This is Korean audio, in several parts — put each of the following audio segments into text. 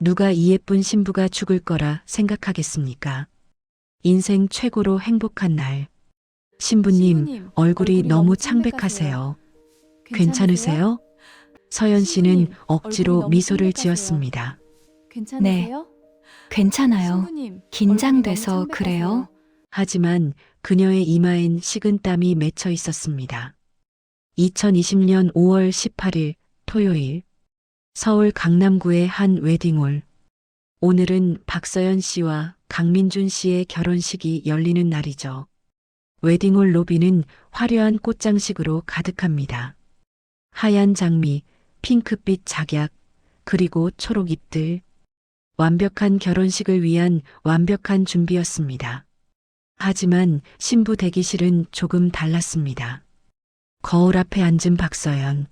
누가 이 예쁜 신부가 죽을 거라 생각하겠습니까? 인생 최고로 행복한 날. 신부님, 얼굴이 너무 창백하세요. 괜찮으세요? 서연 씨는 신부님, 얼굴이 억지로 너무 미소를 창백하세요. 지었습니다. 괜찮으세요? 괜찮아요. 신부님, 긴장돼서 얼굴이 너무 그래요? 창백하세요. 하지만 그녀의 이마엔 식은땀이 맺혀 있었습니다. 2020년 5월 18일 토요일 서울 강남구의 한 웨딩홀. 오늘은 박서연 씨와 강민준 씨의 결혼식이 열리는 날이죠. 웨딩홀 로비는 화려한 꽃장식으로 가득합니다. 하얀 장미, 핑크빛 작약, 그리고 초록 잎들. 완벽한 결혼식을 위한 완벽한 준비였습니다. 하지만 신부 대기실은 조금 달랐습니다. 거울 앞에 앉은 박서연.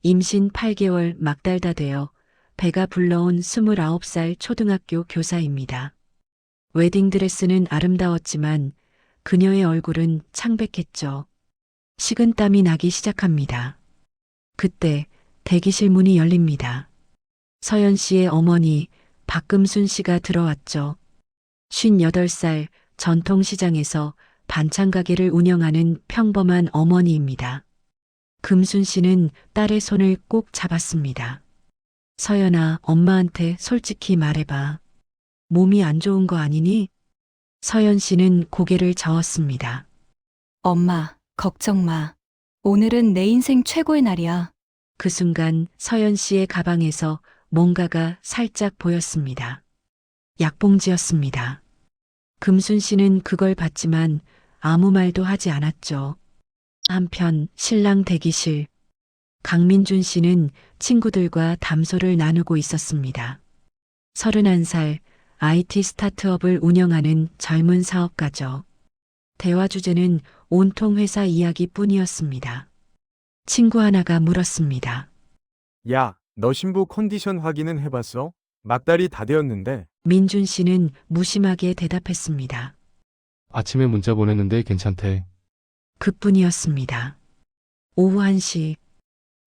임신 8개월 막달다 되어 배가 불러온 29살 초등학교 교사입니다. 웨딩드레스는 아름다웠지만 그녀의 얼굴은 창백했죠. 식은땀이 나기 시작합니다. 그때 대기실 문이 열립니다. 서연 씨의 어머니 박금순 씨가 들어왔죠. 58살 전통시장에서 반찬 가게를 운영하는 평범한 어머니입니다. 금순 씨는 딸의 손을 꼭 잡았습니다. 서연아, 엄마한테 솔직히 말해봐. 몸이 안 좋은 거 아니니? 서연 씨는 고개를 저었습니다. 엄마, 걱정 마. 오늘은 내 인생 최고의 날이야. 그 순간 서연 씨의 가방에서 뭔가가 살짝 보였습니다. 약봉지였습니다. 금순 씨는 그걸 봤지만 아무 말도 하지 않았죠. 한편 신랑 대기실. 강민준 씨는 친구들과 담소를 나누고 있었습니다. 31살 IT 스타트업을 운영하는 젊은 사업가죠. 대화 주제는 온통 회사 이야기뿐이었습니다. 친구 하나가 물었습니다. 야, 너 신부 컨디션 확인은 해봤어? 막달이 다 되었는데. 민준 씨는 무심하게 대답했습니다. 아침에 문자 보냈는데 괜찮대. 그뿐이었습니다. 오후 1시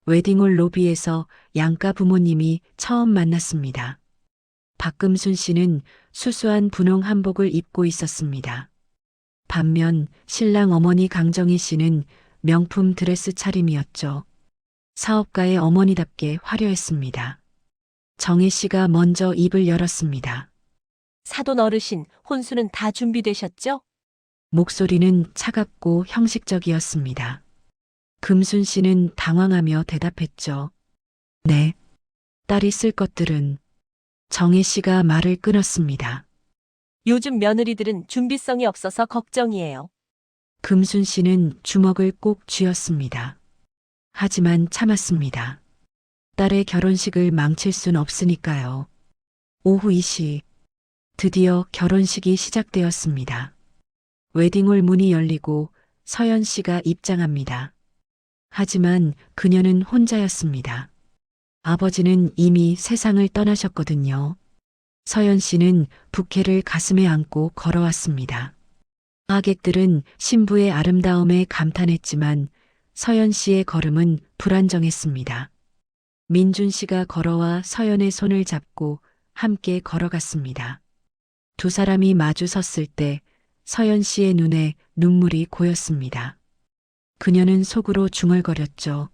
웨딩홀 로비에서 양가 부모님이 처음 만났습니다. 박금순 씨는 수수한 분홍 한복을 입고 있었습니다. 반면 신랑 어머니 강정희 씨는 명품 드레스 차림이었죠. 사업가의 어머니답게 화려했습니다. 정희 씨가 먼저 입을 열었습니다. 사돈 어르신, 혼수는 다 준비되셨죠? 목소리는 차갑고 형식적이었습니다. 금순 씨는 당황하며 대답했죠. 네. 딸이 쓸 것들은. 정혜 씨가 말을 끊었습니다. 요즘 며느리들은 준비성이 없어서 걱정이에요. 금순 씨는 주먹을 꼭 쥐었습니다. 하지만 참았습니다. 딸의 결혼식을 망칠 순 없으니까요. 오후 2시 드디어 결혼식이 시작되었습니다. 웨딩홀 문이 열리고 서연 씨가 입장합니다. 하지만 그녀는 혼자였습니다. 아버지는 이미 세상을 떠나셨거든요. 서연 씨는 부케를 가슴에 안고 걸어왔습니다. 하객들은 신부의 아름다움에 감탄했지만 서연 씨의 걸음은 불안정했습니다. 민준 씨가 걸어와 서연의 손을 잡고 함께 걸어갔습니다. 두 사람이 마주 섰을 때 서연 씨의 눈에 눈물이 고였습니다. 그녀는 속으로 중얼거렸죠.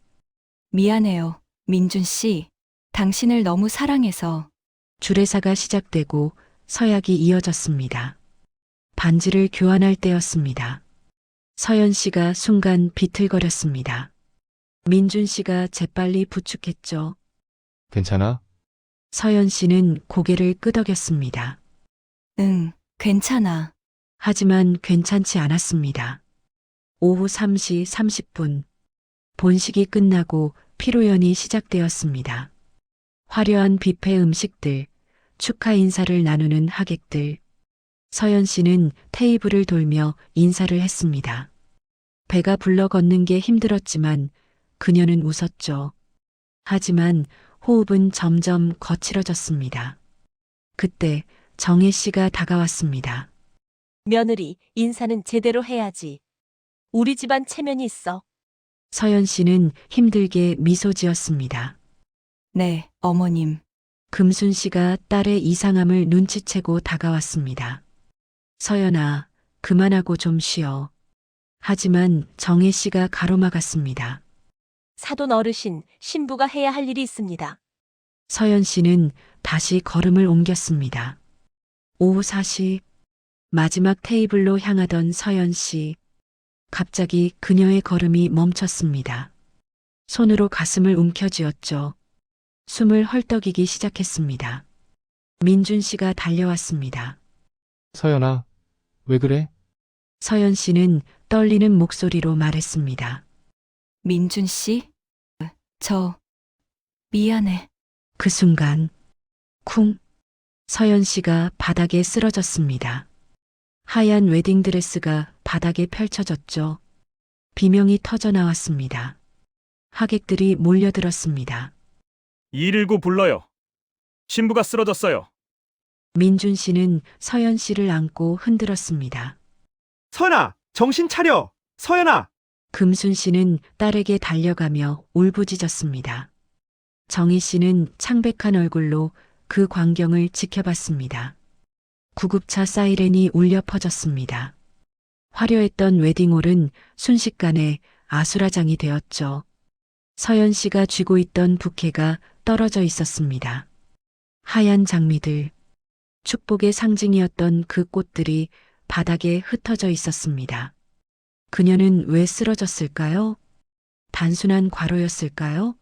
미안해요, 민준 씨. 당신을 너무 사랑해서. 주례사가 시작되고 서약이 이어졌습니다. 반지를 교환할 때였습니다. 서연 씨가 순간 비틀거렸습니다. 민준 씨가 재빨리 부축했죠. 괜찮아? 서연 씨는 고개를 끄덕였습니다. 응, 괜찮아. 하지만 괜찮지 않았습니다. 오후 3시 30분. 본식이 끝나고 피로연이 시작되었습니다. 화려한 뷔페 음식들, 축하 인사를 나누는 하객들. 서연 씨는 테이블을 돌며 인사를 했습니다. 배가 불러 걷는 게 힘들었지만 그녀는 웃었죠. 하지만 호흡은 점점 거칠어졌습니다. 그때 정혜 씨가 다가왔습니다. 며느리, 인사는 제대로 해야지. 우리 집안 체면이 있어. 서연 씨는 힘들게 미소 지었습니다. 네, 어머님. 금순 씨가 딸의 이상함을 눈치채고 다가왔습니다. 서연아, 그만하고 좀 쉬어. 하지만 정혜 씨가 가로막았습니다. 사돈 어르신, 신부가 해야 할 일이 있습니다. 서연 씨는 다시 걸음을 옮겼습니다. 오후 4시, 마지막 테이블로 향하던 서연 씨. 갑자기 그녀의 걸음이 멈췄습니다. 손으로 가슴을 움켜쥐었죠. 숨을 헐떡이기 시작했습니다. 민준 씨가 달려왔습니다. 서연아, 왜 그래? 서연 씨는 떨리는 목소리로 말했습니다. 민준 씨? 저, 미안해. 그 순간, 쿵! 서연 씨가 바닥에 쓰러졌습니다. 하얀 웨딩드레스가 바닥에 펼쳐졌죠. 비명이 터져 나왔습니다. 하객들이 몰려들었습니다. 119 불러요. 신부가 쓰러졌어요. 민준 씨는 서연 씨를 안고 흔들었습니다. 서연아, 정신 차려! 서연아! 금순 씨는 딸에게 달려가며 울부짖었습니다. 정희 씨는 창백한 얼굴로 그 광경을 지켜봤습니다. 구급차 사이렌이 울려 퍼졌습니다. 화려했던 웨딩홀은 순식간에 아수라장이 되었죠. 서연 씨가 쥐고 있던 부케가 떨어져 있었습니다. 하얀 장미들, 축복의 상징이었던 그 꽃들이 바닥에 흩어져 있었습니다. 그녀는 왜 쓰러졌을까요? 단순한 과로였을까요?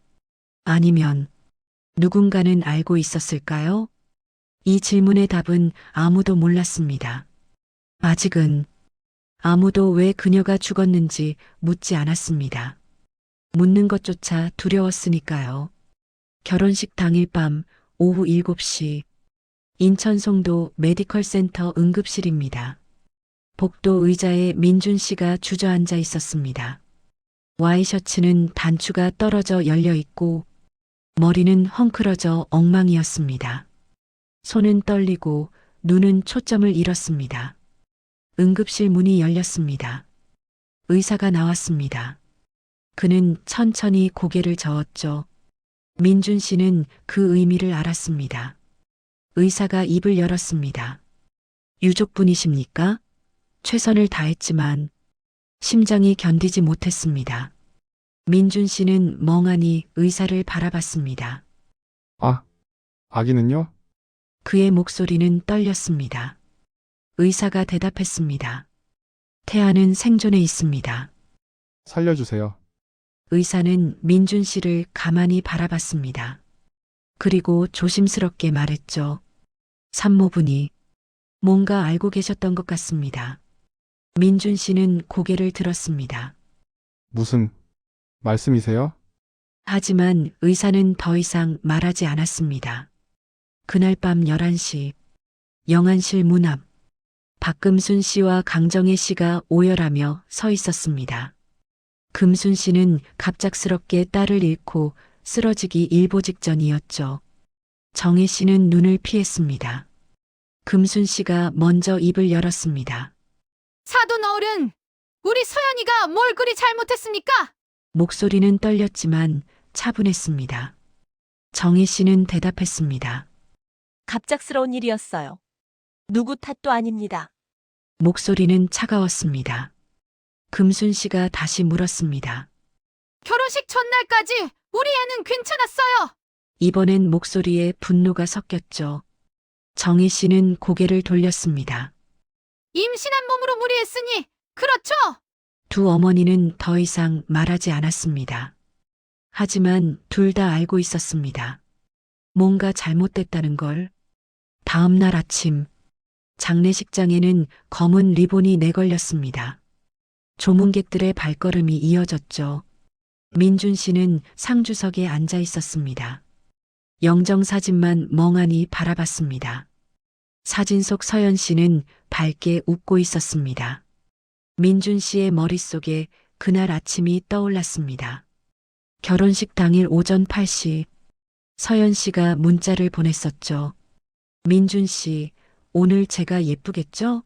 아니면 누군가는 알고 있었을까요? 이 질문의 답은 아무도 몰랐습니다. 아직은 아무도 왜 그녀가 죽었는지 묻지 않았습니다. 묻는 것조차 두려웠으니까요. 결혼식 당일 밤 오후 7시 인천 송도 메디컬 센터 응급실입니다. 복도 의자에 민준 씨가 주저앉아 있었습니다. 와이셔츠는 단추가 떨어져 열려 있고 머리는 헝클어져 엉망이었습니다. 손은 떨리고 눈은 초점을 잃었습니다. 응급실 문이 열렸습니다. 의사가 나왔습니다. 그는 천천히 고개를 저었죠. 민준 씨는 그 의미를 알았습니다. 의사가 입을 열었습니다. 유족분이십니까? 최선을 다했지만 심장이 견디지 못했습니다. 민준 씨는 멍하니 의사를 바라봤습니다. 아기는요? 그의 목소리는 떨렸습니다. 의사가 대답했습니다. 태아는 생존해 있습니다. 살려주세요. 의사는 민준 씨를 가만히 바라봤습니다. 그리고 조심스럽게 말했죠. 산모분이 뭔가 알고 계셨던 것 같습니다. 민준 씨는 고개를 들었습니다. 무슨 말씀이세요? 하지만 의사는 더 이상 말하지 않았습니다. 그날 밤 11시 영안실 문 앞 박금순 씨와 강정혜 씨가 오열하며 서 있었습니다. 금순 씨는 갑작스럽게 딸을 잃고 쓰러지기 일보 직전이었죠. 정혜 씨는 눈을 피했습니다. 금순 씨가 먼저 입을 열었습니다. 사돈 어른, 우리 서연이가 뭘 그리 잘못했습니까? 목소리는 떨렸지만 차분했습니다. 정혜 씨는 대답했습니다. 갑작스러운 일이었어요. 누구 탓도 아닙니다. 목소리는 차가웠습니다. 금순 씨가 다시 물었습니다. 결혼식 전날까지 우리 애는 괜찮았어요. 이번엔 목소리에 분노가 섞였죠. 정희 씨는 고개를 돌렸습니다. 임신한 몸으로 무리했으니 그렇죠? 두 어머니는 더 이상 말하지 않았습니다. 하지만 둘 다 알고 있었습니다. 뭔가 잘못됐다는 걸. 다음 날 아침 장례식장에는 검은 리본이 내걸렸습니다. 조문객들의 발걸음이 이어졌죠. 민준 씨는 상주석에 앉아 있었습니다. 영정사진만 멍하니 바라봤습니다. 사진 속 서연 씨는 밝게 웃고 있었습니다. 민준 씨의 머릿속에 그날 아침이 떠올랐습니다. 결혼식 당일 오전 8시 서연 씨가 문자를 보냈었죠. 민준 씨, 오늘 제가 예쁘겠죠?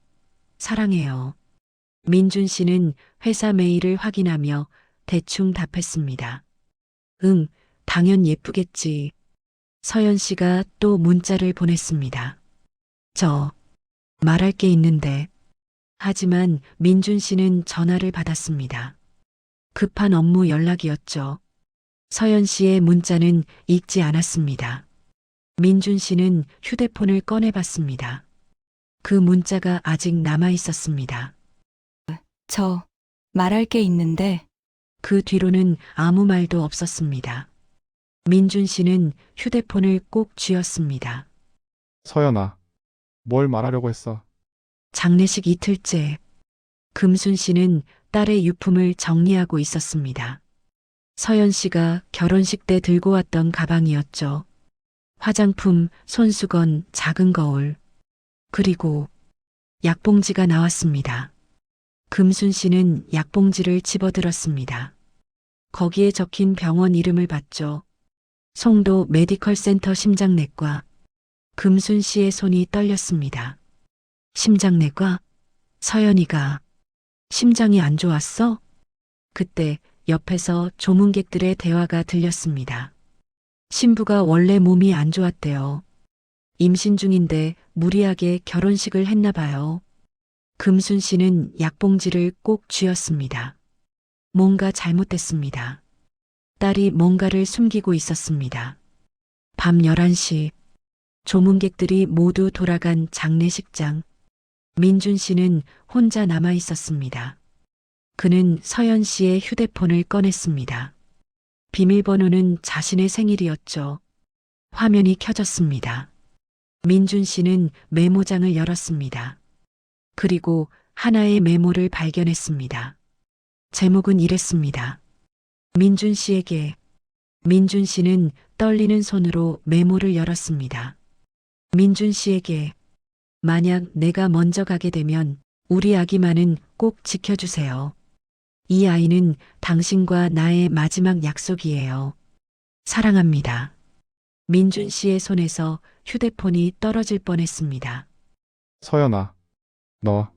사랑해요. 민준 씨는 회사 메일을 확인하며 대충 답했습니다. 응, 당연 예쁘겠지. 서연 씨가 또 문자를 보냈습니다. 저 말할 게 있는데. 하지만 민준 씨는 전화를 받았습니다. 급한 업무 연락이었죠. 서연 씨의 문자는 읽지 않았습니다. 민준 씨는 휴대폰을 꺼내봤습니다. 그 문자가 아직 남아 있었습니다. 저 말할 게 있는데 그 뒤로는 아무 말도 없었습니다. 민준 씨는 휴대폰을 꼭 쥐었습니다. 서연아, 뭘 말하려고 했어? 장례식 이틀째, 금순 씨는 딸의 유품을 정리하고 있었습니다. 서연 씨가 결혼식 때 들고 왔던 가방이었죠. 화장품, 손수건, 작은 거울, 그리고 약봉지가 나왔습니다. 금순 씨는 약봉지를 집어들었습니다. 거기에 적힌 병원 이름을 봤죠. 송도 메디컬 센터 심장내과. 금순 씨의 손이 떨렸습니다. 심장내과? 서연이가 심장이 안 좋았어? 그때 옆에서 조문객들의 대화가 들렸습니다. 신부가 원래 몸이 안 좋았대요. 임신 중인데 무리하게 결혼식을 했나 봐요. 금순 씨는 약봉지를 꼭 쥐었습니다. 뭔가 잘못됐습니다. 딸이 뭔가를 숨기고 있었습니다. 밤 11시, 조문객들이 모두 돌아간 장례식장. 민준 씨는 혼자 남아 있었습니다. 그는 서연 씨의 휴대폰을 꺼냈습니다. 비밀번호는 자신의 생일이었죠. 화면이 켜졌습니다. 민준 씨는 메모장을 열었습니다. 그리고 하나의 메모를 발견했습니다. 제목은 이랬습니다. 민준 씨에게. 민준 씨는 떨리는 손으로 메모를 열었습니다. 민준 씨에게. 만약 내가 먼저 가게 되면 우리 아기만은 꼭 지켜주세요. 이 아이는 당신과 나의 마지막 약속이에요. 사랑합니다. 민준 씨의 손에서 휴대폰이 떨어질 뻔했습니다. 서연아, 너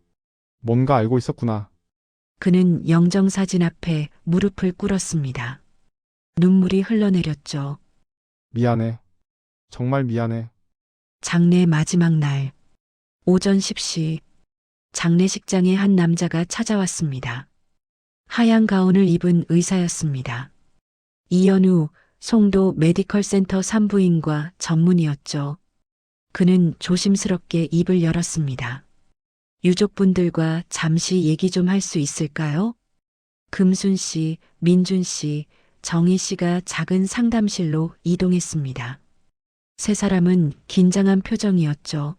뭔가 알고 있었구나. 그는 영정사진 앞에 무릎을 꿇었습니다. 눈물이 흘러내렸죠. 미안해. 정말 미안해. 장례 마지막 날, 오전 10시, 장례식장에 한 남자가 찾아왔습니다. 하얀 가운을 입은 의사였습니다. 이연우, 송도 메디컬 센터 산부인과 전문의였죠. 그는 조심스럽게 입을 열었습니다. 유족분들과 잠시 얘기 좀 할 수 있을까요? 금순 씨, 민준 씨, 정희 씨가 작은 상담실로 이동했습니다. 세 사람은 긴장한 표정이었죠.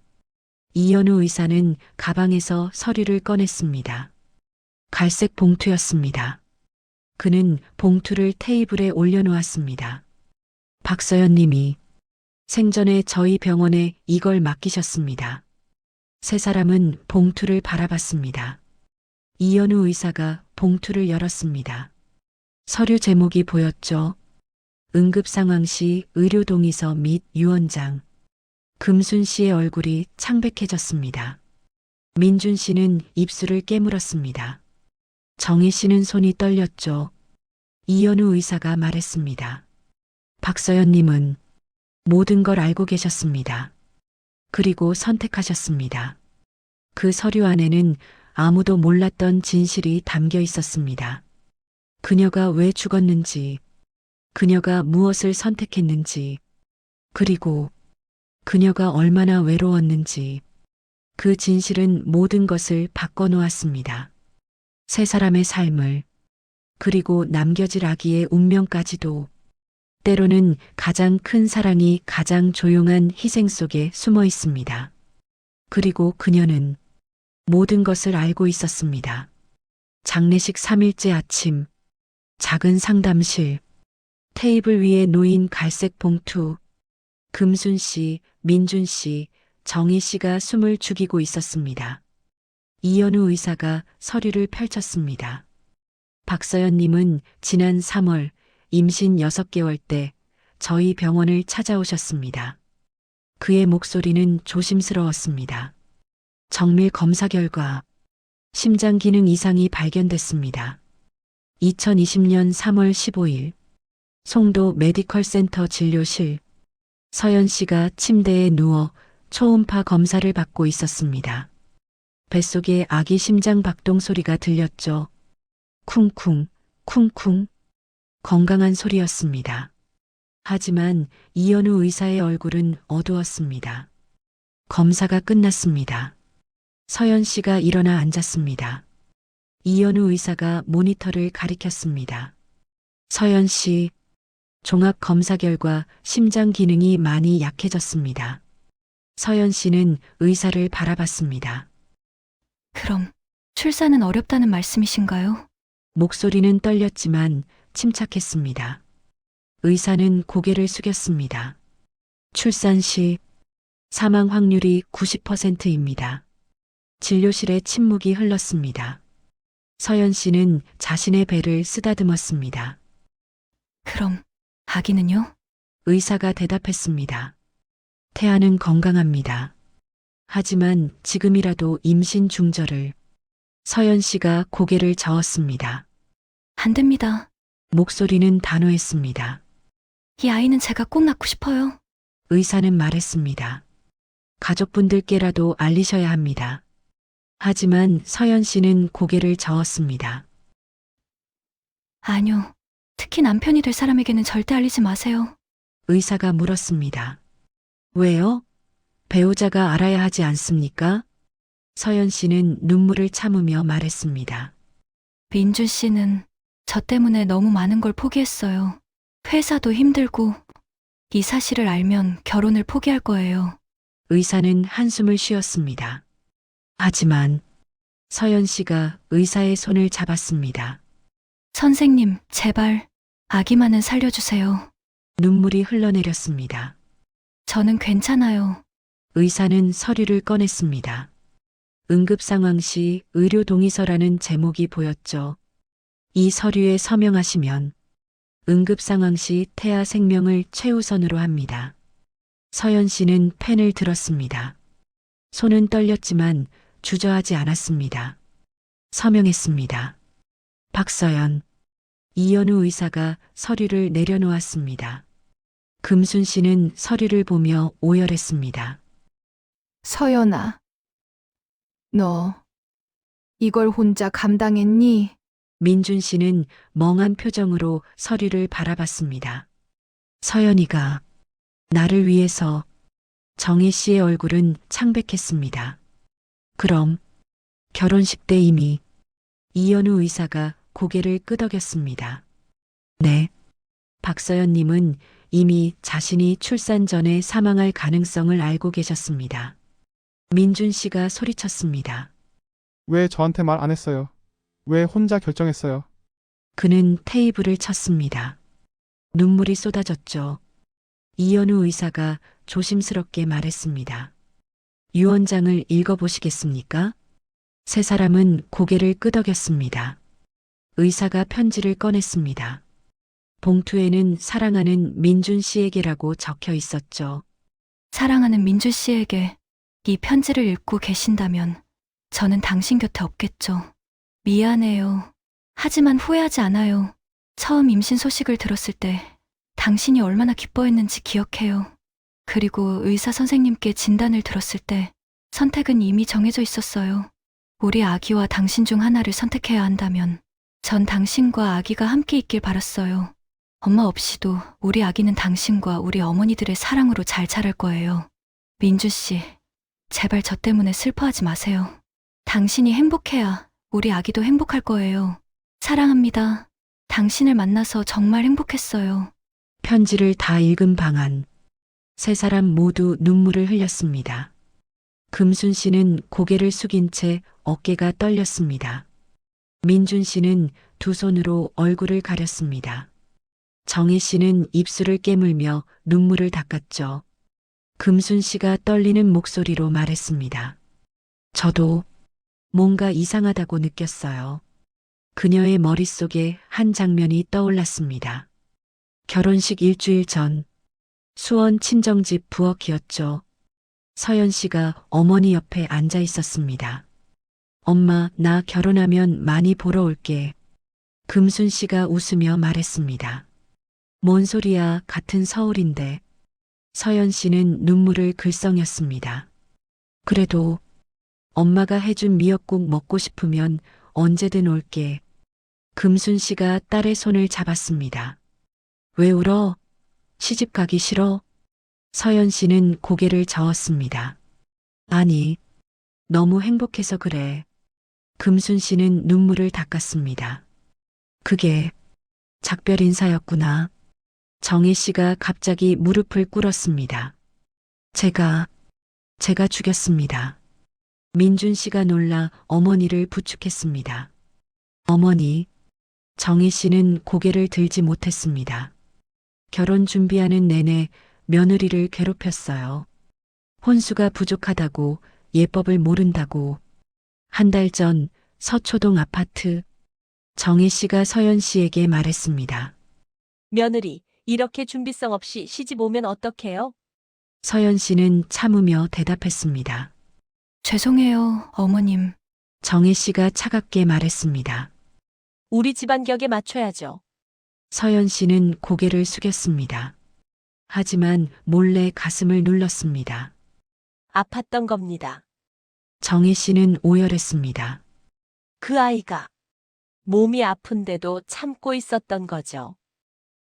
이연우 의사는 가방에서 서류를 꺼냈습니다. 갈색 봉투였습니다. 그는 봉투를 테이블에 올려놓았습니다. 박서연 님이 생전에 저희 병원에 이걸 맡기셨습니다. 세 사람은 봉투를 바라봤습니다. 이연우 의사가 봉투를 열었습니다. 서류 제목이 보였죠. 응급상황 시 의료동의서 및 유언장. 금순 씨의 얼굴이 창백해졌습니다. 민준 씨는 입술을 깨물었습니다. 정희 씨는 손이 떨렸죠. 이연우 의사가 말했습니다. 박서연 님은 모든 걸 알고 계셨습니다. 그리고 선택하셨습니다. 그 서류 안에는 아무도 몰랐던 진실이 담겨 있었습니다. 그녀가 왜 죽었는지, 그녀가 무엇을 선택했는지, 그리고 그녀가 얼마나 외로웠는지, 그 진실은 모든 것을 바꿔놓았습니다. 세 사람의 삶을, 그리고 남겨질 아기의 운명까지도. 때로는 가장 큰 사랑이 가장 조용한 희생 속에 숨어 있습니다. 그리고 그녀는 모든 것을 알고 있었습니다. 장례식 3일째 아침, 작은 상담실, 테이블 위에 놓인 갈색 봉투, 금순 씨, 민준 씨, 정희 씨가 숨을 죽이고 있었습니다. 이연우 의사가 서류를 펼쳤습니다. 박서연 님은 지난 3월 임신 6개월 때 저희 병원을 찾아오셨습니다. 그의 목소리는 조심스러웠습니다. 정밀 검사 결과 심장 기능 이상이 발견됐습니다. 2020년 3월 15일 송도 메디컬 센터 진료실. 서연 씨가 침대에 누워 초음파 검사를 받고 있었습니다. 뱃속에 아기 심장 박동 소리가 들렸죠. 쿵쿵, 쿵쿵. 건강한 소리였습니다. 하지만 이현우 의사의 얼굴은 어두웠습니다. 검사가 끝났습니다. 서연 씨가 일어나 앉았습니다. 이현우 의사가 모니터를 가리켰습니다. 서연 씨, 종합 검사 결과 심장 기능이 많이 약해졌습니다. 서연 씨는 의사를 바라봤습니다. 그럼 출산은 어렵다는 말씀이신가요? 목소리는 떨렸지만 침착했습니다. 의사는 고개를 숙였습니다. 출산 시 사망 확률이 90%입니다. 진료실에 침묵이 흘렀습니다. 서연 씨는 자신의 배를 쓰다듬었습니다. 그럼 아기는요? 의사가 대답했습니다. 태아는 건강합니다. 하지만 지금이라도 임신 중절을. 서연 씨가 고개를 저었습니다. 안 됩니다. 목소리는 단호했습니다. 이 아이는 제가 꼭 낳고 싶어요. 의사는 말했습니다. 가족분들께라도 알리셔야 합니다. 하지만 서연 씨는 고개를 저었습니다. 아니요. 특히 남편이 될 사람에게는 절대 알리지 마세요. 의사가 물었습니다. 왜요? 배우자가 알아야 하지 않습니까? 서연 씨는 눈물을 참으며 말했습니다. 민준 씨는 저 때문에 너무 많은 걸 포기했어요. 회사도 힘들고 이 사실을 알면 결혼을 포기할 거예요. 의사는 한숨을 쉬었습니다. 하지만 서연 씨가 의사의 손을 잡았습니다. 선생님, 제발 아기만은 살려주세요. 눈물이 흘러내렸습니다. 저는 괜찮아요. 의사는 서류를 꺼냈습니다. 응급 상황 시 의료 동의서라는 제목이 보였죠. 이 서류에 서명하시면 응급 상황 시 태아 생명을 최우선으로 합니다. 서연 씨는 펜을 들었습니다. 손은 떨렸지만 주저하지 않았습니다. 서명했습니다. 박서연. 이현우 의사가 서류를 내려놓았습니다. 금순 씨는 서류를 보며 오열했습니다. 서연아, 너 이걸 혼자 감당했니? 민준 씨는 멍한 표정으로 서류를 바라봤습니다. 서연이가 나를 위해서. 정혜 씨의 얼굴은 창백했습니다. 그럼 결혼식 때 이미. 이현우 의사가 고개를 끄덕였습니다. 네. 박서연님은 이미 자신이 출산 전에 사망할 가능성을 알고 계셨습니다. 민준 씨가 소리쳤습니다. 왜 저한테 말 안 했어요? 왜 혼자 결정했어요? 그는 테이블을 쳤습니다. 눈물이 쏟아졌죠. 이현우 의사가 조심스럽게 말했습니다. 유언장을 읽어보시겠습니까? 세 사람은 고개를 끄덕였습니다. 의사가 편지를 꺼냈습니다. 봉투에는 사랑하는 민준 씨에게라고 적혀 있었죠. 사랑하는 민준 씨에게 이 편지를 읽고 계신다면 저는 당신 곁에 없겠죠. 미안해요. 하지만 후회하지 않아요. 처음 임신 소식을 들었을 때 당신이 얼마나 기뻐했는지 기억해요. 그리고 의사 선생님께 진단을 들었을 때 선택은 이미 정해져 있었어요. 우리 아기와 당신 중 하나를 선택해야 한다면 전 당신과 아기가 함께 있길 바랐어요. 엄마 없이도 우리 아기는 당신과 우리 어머니들의 사랑으로 잘 자랄 거예요. 민주 씨, 제발 저 때문에 슬퍼하지 마세요. 당신이 행복해야 우리 아기도 행복할 거예요. 사랑합니다. 당신을 만나서 정말 행복했어요. 편지를 다 읽은 방안. 세 사람 모두 눈물을 흘렸습니다. 금순 씨는 고개를 숙인 채 어깨가 떨렸습니다. 민준 씨는 두 손으로 얼굴을 가렸습니다. 정혜 씨는 입술을 깨물며 눈물을 닦았죠. 금순 씨가 떨리는 목소리로 말했습니다. 저도 뭔가 이상하다고 느꼈어요. 그녀의 머릿속에 한 장면이 떠올랐습니다. 결혼식 일주일 전, 수원 친정집 부엌이었죠. 서연 씨가 어머니 옆에 앉아 있었습니다. 엄마, 나 결혼하면 많이 보러 올게. 금순 씨가 웃으며 말했습니다. 뭔 소리야, 같은 서울인데. 서연 씨는 눈물을 글썽였습니다. 그래도 엄마가 해준 미역국 먹고 싶으면 언제든 올게. 금순 씨가 딸의 손을 잡았습니다. 왜 울어? 시집 가기 싫어? 서연 씨는 고개를 저었습니다. 아니, 너무 행복해서 그래. 금순 씨는 눈물을 닦았습니다. 그게 작별 인사였구나. 정혜 씨가 갑자기 무릎을 꿇었습니다. 제가 죽였습니다. 민준 씨가 놀라 어머니를 부축했습니다. 어머니, 정혜 씨는 고개를 들지 못했습니다. 결혼 준비하는 내내 며느리를 괴롭혔어요. 혼수가 부족하다고, 예법을 모른다고. 한 달 전 서초동 아파트, 정혜 씨가 서연 씨에게 말했습니다. 며느리, 이렇게 준비성 없이 시집 오면 어떡해요? 서연 씨는 참으며 대답했습니다. 죄송해요, 어머님. 정혜 씨가 차갑게 말했습니다. 우리 집안 격에 맞춰야죠. 서연 씨는 고개를 숙였습니다. 하지만 몰래 가슴을 눌렀습니다. 아팠던 겁니다. 정혜 씨는 오열했습니다. 그 아이가 몸이 아픈데도 참고 있었던 거죠.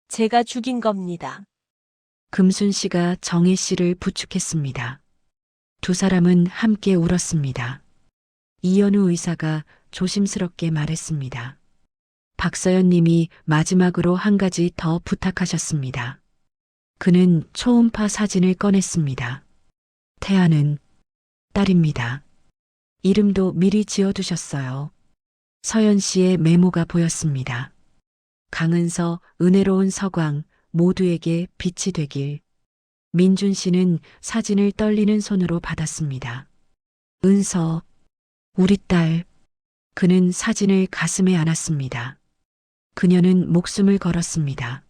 제가 죽인 겁니다. 금순 씨가 정혜 씨를 부축했습니다. 두 사람은 함께 울었습니다. 이현우 의사가 조심스럽게 말했습니다. 박서연 님이 마지막으로 한 가지 더 부탁하셨습니다. 그는 초음파 사진을 꺼냈습니다. 태아는 딸입니다. 이름도 미리 지어두셨어요. 서연 씨의 메모가 보였습니다. 강은서, 은혜로운 서광, 모두에게 빛이 되길. 민준 씨는 사진을 떨리는 손으로 받았습니다. 은서, 우리 딸. 그는 사진을 가슴에 안았습니다. 그녀는 목숨을 걸었습니다.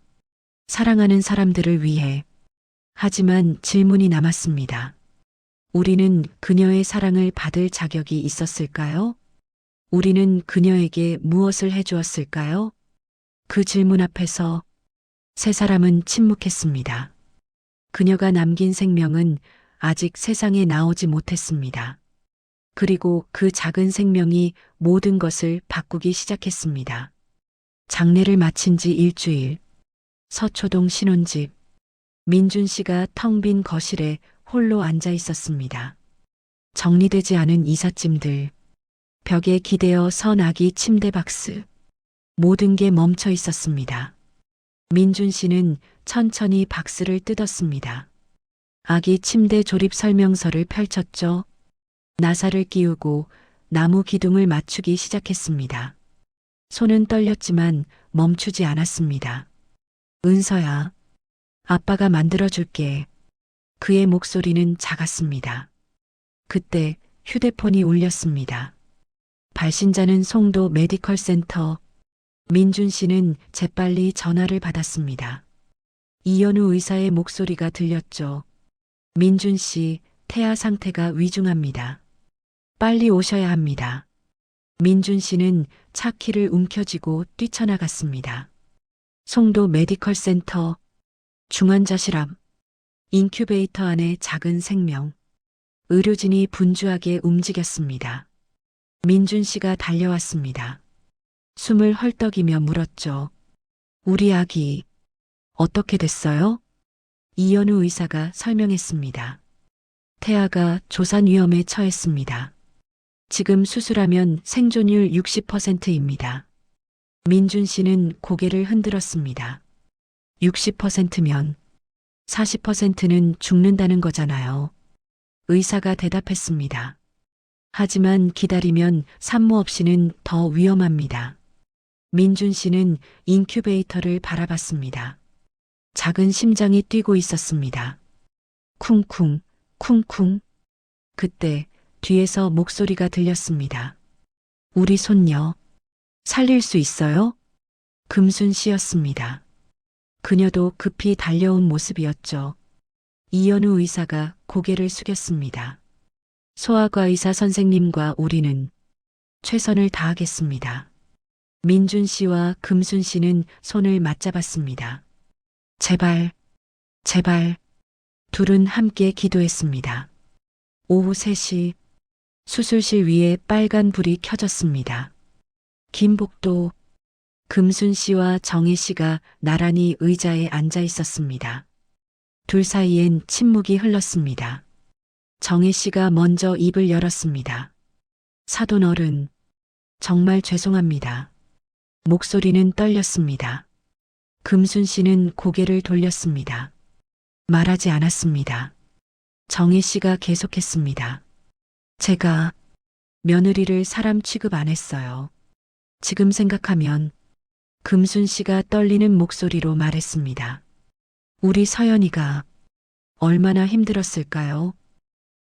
사랑하는 사람들을 위해. 하지만 질문이 남았습니다. 우리는 그녀의 사랑을 받을 자격이 있었을까요? 우리는 그녀에게 무엇을 해주었을까요? 그 질문 앞에서 세 사람은 침묵했습니다. 그녀가 남긴 생명은 아직 세상에 나오지 못했습니다. 그리고 그 작은 생명이 모든 것을 바꾸기 시작했습니다. 장례를 마친 지 일주일. 서초동 신혼집. 민준 씨가 텅 빈 거실에 홀로 앉아 있었습니다. 정리되지 않은 이삿짐들. 벽에 기대어 선 아기 침대 박스. 모든 게 멈춰 있었습니다. 민준 씨는 천천히 박스를 뜯었습니다. 아기 침대 조립 설명서를 펼쳤죠. 나사를 끼우고 나무 기둥을 맞추기 시작했습니다. 손은 떨렸지만 멈추지 않았습니다. 은서야, 아빠가 만들어줄게. 그의 목소리는 작았습니다. 그때 휴대폰이 울렸습니다. 발신자는 송도 메디컬 센터. 민준 씨는 재빨리 전화를 받았습니다. 이현우 의사의 목소리가 들렸죠. 민준 씨, 태아 상태가 위중합니다. 빨리 오셔야 합니다. 민준 씨는 차 키를 움켜쥐고 뛰쳐나갔습니다. 송도 메디컬 센터, 중환자실 앞, 인큐베이터 안에 작은 생명. 의료진이 분주하게 움직였습니다. 민준 씨가 달려왔습니다. 숨을 헐떡이며 물었죠. 우리 아기, 어떻게 됐어요? 이현우 의사가 설명했습니다. 태아가 조산 위험에 처했습니다. 지금 수술하면 생존율 60%입니다. 민준 씨는 고개를 흔들었습니다. 60%면 40%는 죽는다는 거잖아요. 의사가 대답했습니다. 하지만 기다리면 산모 없이는 더 위험합니다. 민준 씨는 인큐베이터를 바라봤습니다. 작은 심장이 뛰고 있었습니다. 쿵쿵, 쿵쿵. 그때 뒤에서 목소리가 들렸습니다. 우리 손녀, 살릴 수 있어요? 금순 씨였습니다. 그녀도 급히 달려온 모습이었죠. 이현우 의사가 고개를 숙였습니다. 소아과 의사 선생님과 우리는 최선을 다하겠습니다. 민준 씨와 금순 씨는 손을 맞잡았습니다. 제발, 제발. 둘은 함께 기도했습니다. 오후 3시 수술실 위에 빨간 불이 켜졌습니다. 김복도, 금순 씨와 정혜 씨가 나란히 의자에 앉아 있었습니다. 둘 사이엔 침묵이 흘렀습니다. 정혜 씨가 먼저 입을 열었습니다. 사돈 어른, 정말 죄송합니다. 목소리는 떨렸습니다. 금순 씨는 고개를 돌렸습니다. 말하지 않았습니다. 정혜 씨가 계속했습니다. 제가 며느리를 사람 취급 안 했어요. 지금 생각하면 금순 씨가 떨리는 목소리로 말했습니다. 우리 서연이가 얼마나 힘들었을까요?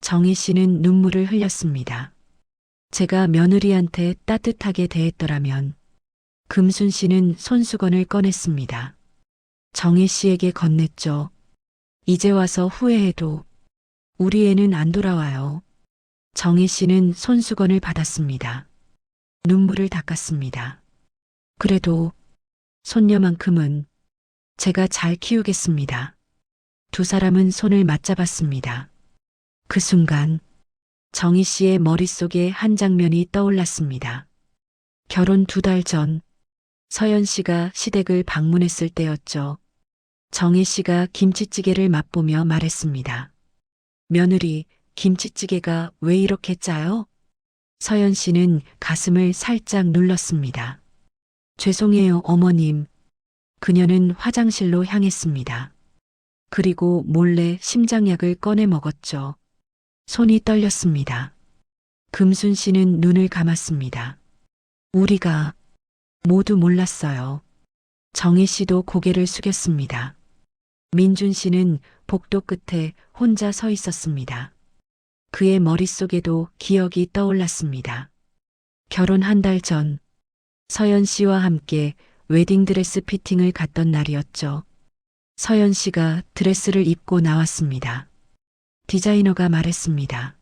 정희 씨는 눈물을 흘렸습니다. 제가 며느리한테 따뜻하게 대했더라면 금순 씨는 손수건을 꺼냈습니다. 정희 씨에게 건넸죠. 이제 와서 후회해도 우리 애는 안 돌아와요. 정희 씨는 손수건을 받았습니다. 눈물을 닦았습니다. 그래도 손녀만큼은 제가 잘 키우겠습니다. 두 사람은 손을 맞잡았습니다. 그 순간 정희 씨의 머릿속에 한 장면이 떠올랐습니다. 결혼 2달 전 서연 씨가 시댁을 방문했을 때였죠. 정희 씨가 김치찌개를 맛보며 말했습니다. 며느리, 김치찌개가 왜 이렇게 짜요? 서연 씨는 가슴을 살짝 눌렀습니다. 죄송해요, 어머님. 그녀는 화장실로 향했습니다. 그리고 몰래 심장약을 꺼내 먹었죠. 손이 떨렸습니다. 금순 씨는 눈을 감았습니다. 우리가 모두 몰랐어요. 정희 씨도 고개를 숙였습니다. 민준 씨는 복도 끝에 혼자 서 있었습니다. 그의 머릿속에도 기억이 떠올랐습니다. 결혼 1달 전 서연 씨와 함께 웨딩드레스 피팅을 갔던 날이었죠. 서연 씨가 드레스를 입고 나왔습니다. 디자이너가 말했습니다.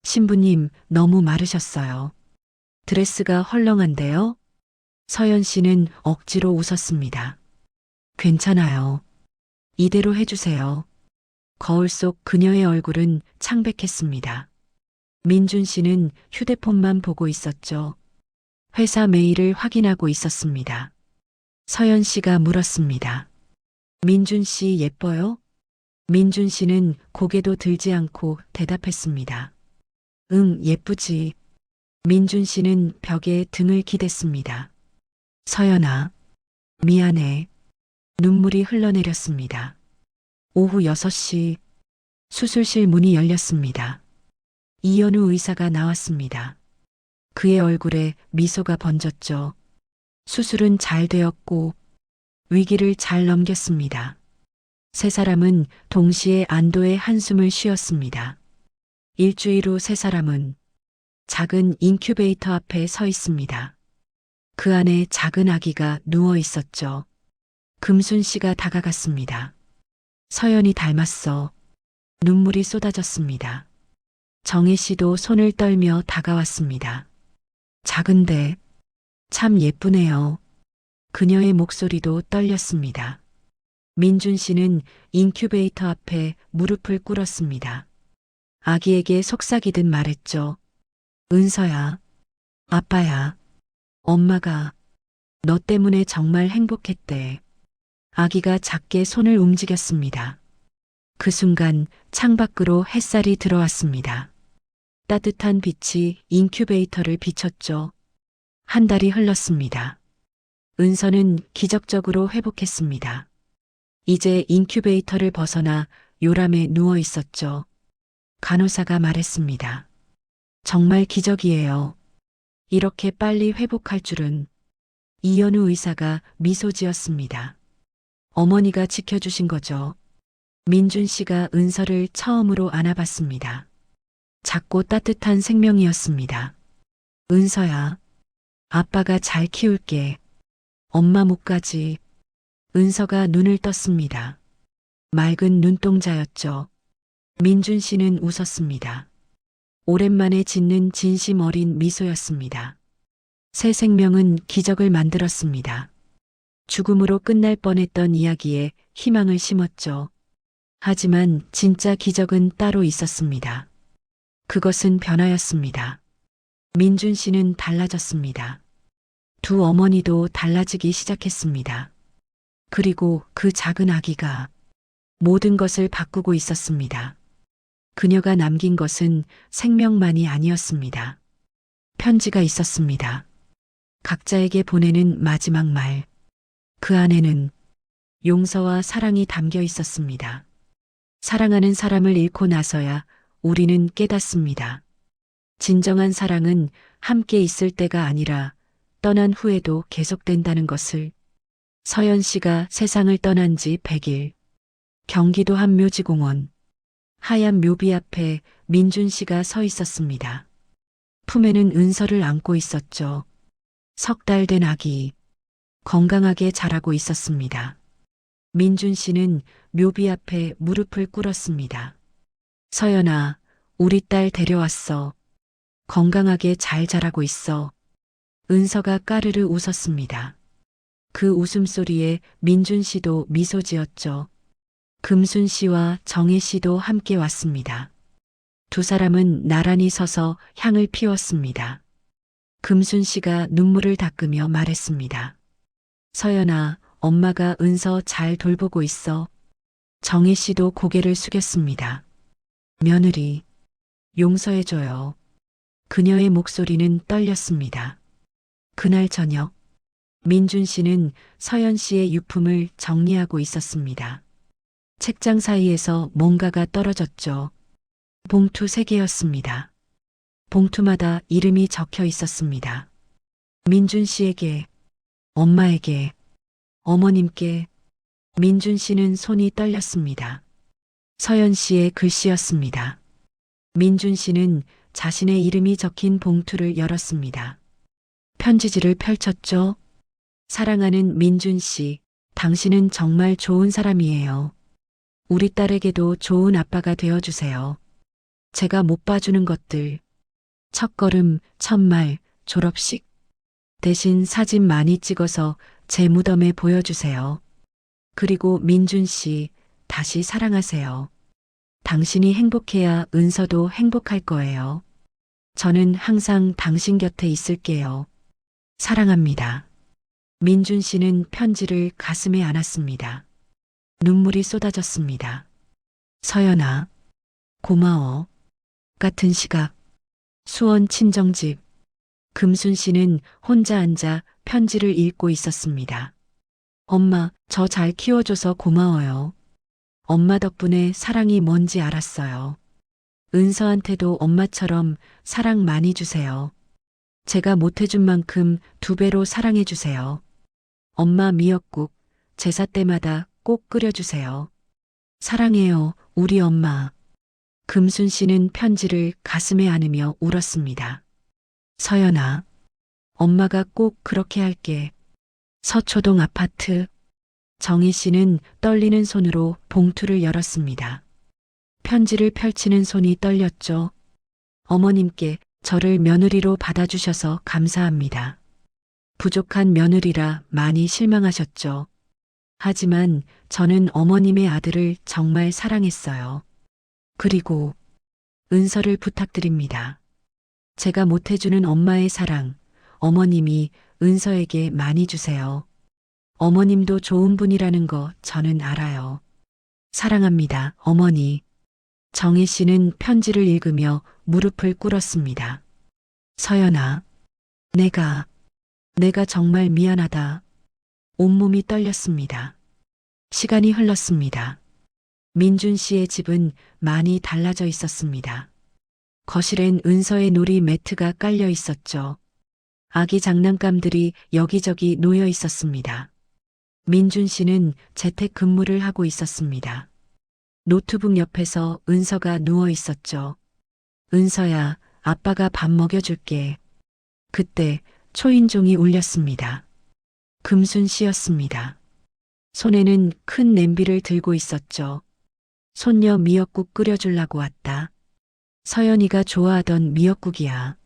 신부님, 너무 마르셨어요. 드레스가 헐렁한데요? 서연 씨는 억지로 웃었습니다. 괜찮아요. 이대로 해주세요. 거울 속 그녀의 얼굴은 창백했습니다. 민준 씨는 휴대폰만 보고 있었죠. 회사 메일을 확인하고 있었습니다. 서연 씨가 물었습니다. 민준 씨 예뻐요? 민준 씨는 고개도 들지 않고 대답했습니다. 응, 예쁘지. 민준 씨는 벽에 등을 기댔습니다. 서연아, 미안해. 눈물이 흘러내렸습니다. 오후 6시 수술실 문이 열렸습니다. 이현우 의사가 나왔습니다. 그의 얼굴에 미소가 번졌죠. 수술은 잘 되었고 위기를 잘 넘겼습니다. 세 사람은 동시에 안도의 한숨을 쉬었습니다. 일주일 후 세 사람은 작은 인큐베이터 앞에 서 있습니다. 그 안에 작은 아기가 누워 있었죠. 금순 씨가 다가갔습니다. 서연이 닮았어. 눈물이 쏟아졌습니다. 정희 씨도 손을 떨며 다가왔습니다. 작은데 참 예쁘네요. 그녀의 목소리도 떨렸습니다. 민준 씨는 인큐베이터 앞에 무릎을 꿇었습니다. 아기에게 속삭이듯 말했죠. 은서야, 아빠야, 엄마가 너 때문에 정말 행복했대. 아기가 작게 손을 움직였습니다. 그 순간 창밖으로 햇살이 들어왔습니다. 따뜻한 빛이 인큐베이터를 비췄죠. 1달이 흘렀습니다. 은서는 기적적으로 회복했습니다. 이제 인큐베이터를 벗어나 요람에 누워 있었죠. 간호사가 말했습니다. 정말 기적이에요. 이렇게 빨리 회복할 줄은. 이현우 의사가 미소 지었습니다. 어머니가 지켜주신 거죠. 민준 씨가 은서를 처음으로 안아봤습니다. 작고 따뜻한 생명이었습니다. 은서야, 아빠가 잘 키울게. 엄마 목까지. 은서가 눈을 떴습니다. 맑은 눈동자였죠. 민준 씨는 웃었습니다. 오랜만에 짓는 진심 어린 미소였습니다. 새 생명은 기적을 만들었습니다. 죽음으로 끝날 뻔했던 이야기에 희망을 심었죠. 하지만 진짜 기적은 따로 있었습니다. 그것은 변화였습니다. 민준 씨는 달라졌습니다. 두 어머니도 달라지기 시작했습니다. 그리고 그 작은 아기가 모든 것을 바꾸고 있었습니다. 그녀가 남긴 것은 생명만이 아니었습니다. 편지가 있었습니다. 각자에게 보내는 마지막 말. 그 안에는 용서와 사랑이 담겨 있었습니다. 사랑하는 사람을 잃고 나서야 우리는 깨닫습니다. 진정한 사랑은 함께 있을 때가 아니라 떠난 후에도 계속된다는 것을. 서연 씨가 세상을 떠난 지 100일. 경기도 한 묘지공원. 하얀 묘비 앞에 민준 씨가 서 있었습니다. 품에는 은서를 안고 있었죠. 3달 된 아기. 건강하게 자라고 있었습니다. 민준 씨는 묘비 앞에 무릎을 꿇었습니다. 서연아, 우리 딸 데려왔어. 건강하게 잘 자라고 있어. 은서가 까르르 웃었습니다. 그 웃음소리에 민준 씨도 미소 지었죠. 금순 씨와 정혜 씨도 함께 왔습니다. 두 사람은 나란히 서서 향을 피웠습니다. 금순 씨가 눈물을 닦으며 말했습니다. 서연아, 엄마가 은서 잘 돌보고 있어. 정혜 씨도 고개를 숙였습니다. 며느리, 용서해줘요. 그녀의 목소리는 떨렸습니다. 그날 저녁, 민준 씨는 서연 씨의 유품을 정리하고 있었습니다. 책장 사이에서 뭔가가 떨어졌죠. 봉투 3개였습니다. 봉투마다 이름이 적혀 있었습니다. 민준 씨에게, 엄마에게, 어머님께. 민준 씨는 손이 떨렸습니다. 서연 씨의 글씨였습니다. 민준 씨는 자신의 이름이 적힌 봉투를 열었습니다. 편지지를 펼쳤죠. 사랑하는 민준 씨, 당신은 정말 좋은 사람이에요. 우리 딸에게도 좋은 아빠가 되어주세요. 제가 못 봐주는 것들, 첫걸음, 첫말, 졸업식. 대신 사진 많이 찍어서 제 무덤에 보여주세요. 그리고 민준 씨, 다시 사랑하세요. 당신이 행복해야 은서도 행복할 거예요. 저는 항상 당신 곁에 있을게요. 사랑합니다. 민준 씨는 편지를 가슴에 안았습니다. 눈물이 쏟아졌습니다. 서연아, 고마워. 같은 시각, 수원 친정집. 금순 씨는 혼자 앉아 편지를 읽고 있었습니다. 엄마, 저 잘 키워줘서 고마워요. 엄마 덕분에 사랑이 뭔지 알았어요. 은서한테도 엄마처럼 사랑 많이 주세요. 제가 못해준 만큼 2배로 사랑해주세요. 엄마 미역국 제사 때마다 꼭 끓여주세요. 사랑해요, 우리 엄마. 금순 씨는 편지를 가슴에 안으며 울었습니다. 서연아, 엄마가 꼭 그렇게 할게. 서초동 아파트. 정희 씨는 떨리는 손으로 봉투를 열었습니다. 편지를 펼치는 손이 떨렸죠. 어머님께 저를 며느리로 받아주셔서 감사합니다. 부족한 며느리라 많이 실망하셨죠. 하지만 저는 어머님의 아들을 정말 사랑했어요. 그리고 은서를 부탁드립니다. 제가 못해주는 엄마의 사랑, 어머님이 은서에게 많이 주세요. 어머님도 좋은 분이라는 거 저는 알아요. 사랑합니다, 어머니. 정희 씨는 편지를 읽으며 무릎을 꿇었습니다. 서연아, 내가 정말 미안하다. 온몸이 떨렸습니다. 시간이 흘렀습니다. 민준 씨의 집은 많이 달라져 있었습니다. 거실엔 은서의 놀이 매트가 깔려 있었죠. 아기 장난감들이 여기저기 놓여 있었습니다. 민준 씨는 재택 근무를 하고 있었습니다. 노트북 옆에서 은서가 누워 있었죠. 은서야, 아빠가 밥 먹여줄게. 그때 초인종이 울렸습니다. 금순 씨였습니다. 손에는 큰 냄비를 들고 있었죠. 손녀 미역국 끓여주려고 왔다. 서연이가 좋아하던 미역국이야.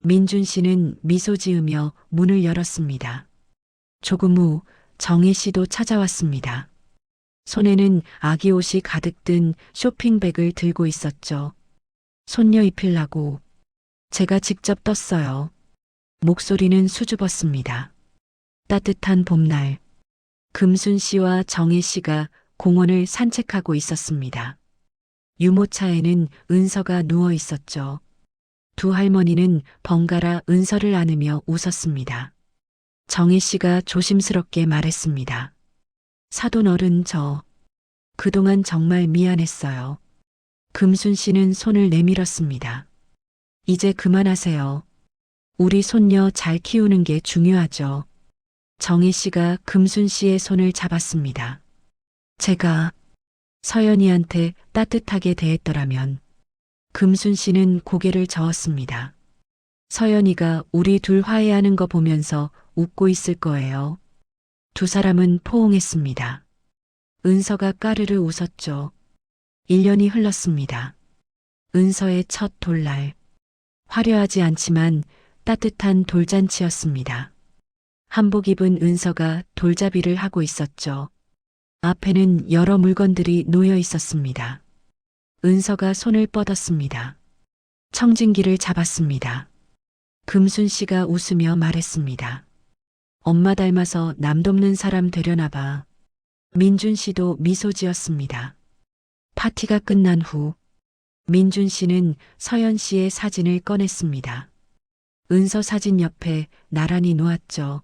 민준 씨는 미소 지으며 문을 열었습니다. 조금 후 정혜 씨도 찾아왔습니다. 손에는 아기 옷이 가득 든 쇼핑백을 들고 있었죠. 손녀 입히려고 제가 직접 떴어요. 목소리는 수줍었습니다. 따뜻한 봄날, 금순 씨와 정혜 씨가 공원을 산책하고 있었습니다. 유모차에는 은서가 누워 있었죠. 두 할머니는 번갈아 은서를 안으며 웃었습니다. 정혜 씨가 조심스럽게 말했습니다. 사돈 어른 그동안 정말 미안했어요. 금순 씨는 손을 내밀었습니다. 이제 그만하세요. 우리 손녀 잘 키우는 게 중요하죠. 정희 씨가 금순 씨의 손을 잡았습니다. 제가 서연이한테 따뜻하게 대했더라면. 금순 씨는 고개를 저었습니다. 서연이가 우리 둘 화해하는 거 보면서 웃고 있을 거예요. 두 사람은 포옹했습니다. 은서가 까르르 웃었죠. 1년이 흘렀습니다. 은서의 첫 돌날. 화려하지 않지만 따뜻한 돌잔치였습니다. 한복 입은 은서가 돌잡이를 하고 있었죠. 앞에는 여러 물건들이 놓여 있었습니다. 은서가 손을 뻗었습니다. 청진기를 잡았습니다. 금순 씨가 웃으며 말했습니다. 엄마 닮아서 남돕는 사람 되려나 봐. 민준 씨도 미소 지었습니다. 파티가 끝난 후 민준 씨는 서연 씨의 사진을 꺼냈습니다. 은서 사진 옆에 나란히 놓았죠.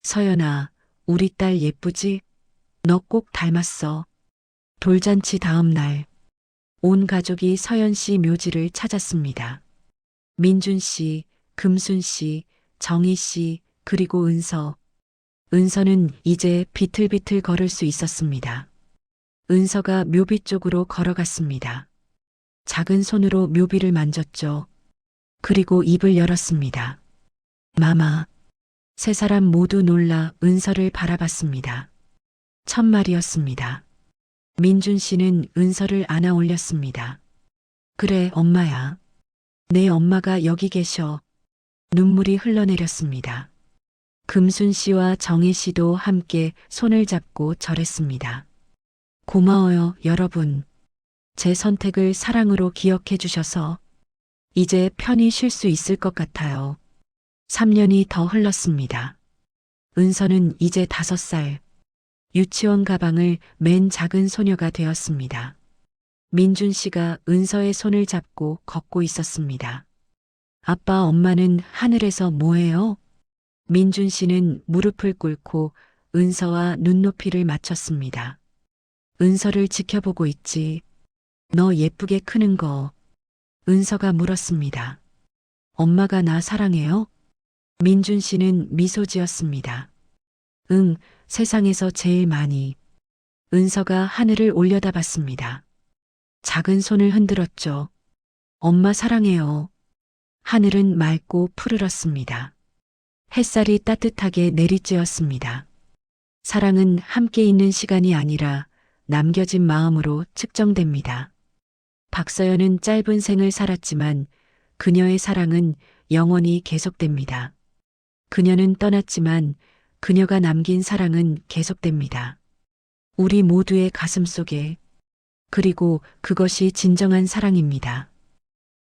서연아, 우리 딸 예쁘지? 너 꼭 닮았어. 돌잔치 다음 날, 온 가족이 서연 씨 묘지를 찾았습니다. 민준 씨, 금순 씨, 정희 씨, 그리고 은서. 은서는 이제 비틀비틀 걸을 수 있었습니다. 은서가 묘비 쪽으로 걸어갔습니다. 작은 손으로 묘비를 만졌죠. 그리고 입을 열었습니다. 마마. 세 사람 모두 놀라 은서를 바라봤습니다. 첫말이었습니다. 민준 씨는 은서를 안아 올렸습니다. 그래, 엄마야. 내 엄마가 여기 계셔. 눈물이 흘러내렸습니다. 금순 씨와 정희 씨도 함께 손을 잡고 절했습니다. 고마워요, 여러분. 제 선택을 사랑으로 기억해 주셔서 이제 편히 쉴 수 있을 것 같아요. 3년이 더 흘렀습니다. 은서는 이제 5살. 유치원 가방을 맨 작은 소녀가 되었습니다. 민준 씨가 은서의 손을 잡고 걷고 있었습니다. 아빠, 엄마는 하늘에서 뭐해요? 민준 씨는 무릎을 꿇고 은서와 눈높이를 맞췄습니다. 은서를 지켜보고 있지. 너 예쁘게 크는 거. 은서가 물었습니다. 엄마가 나 사랑해요? 민준 씨는 미소 지었습니다. 응, 세상에서 제일 많이. 은서가 하늘을 올려다봤습니다. 작은 손을 흔들었죠. 엄마 사랑해요. 하늘은 맑고 푸르렀습니다. 햇살이 따뜻하게 내리쬐었습니다. 사랑은 함께 있는 시간이 아니라 남겨진 마음으로 측정됩니다. 박서연은 짧은 생을 살았지만 그녀의 사랑은 영원히 계속됩니다. 그녀는 떠났지만 그녀가 남긴 사랑은 계속됩니다. 우리 모두의 가슴 속에. 그리고 그것이 진정한 사랑입니다.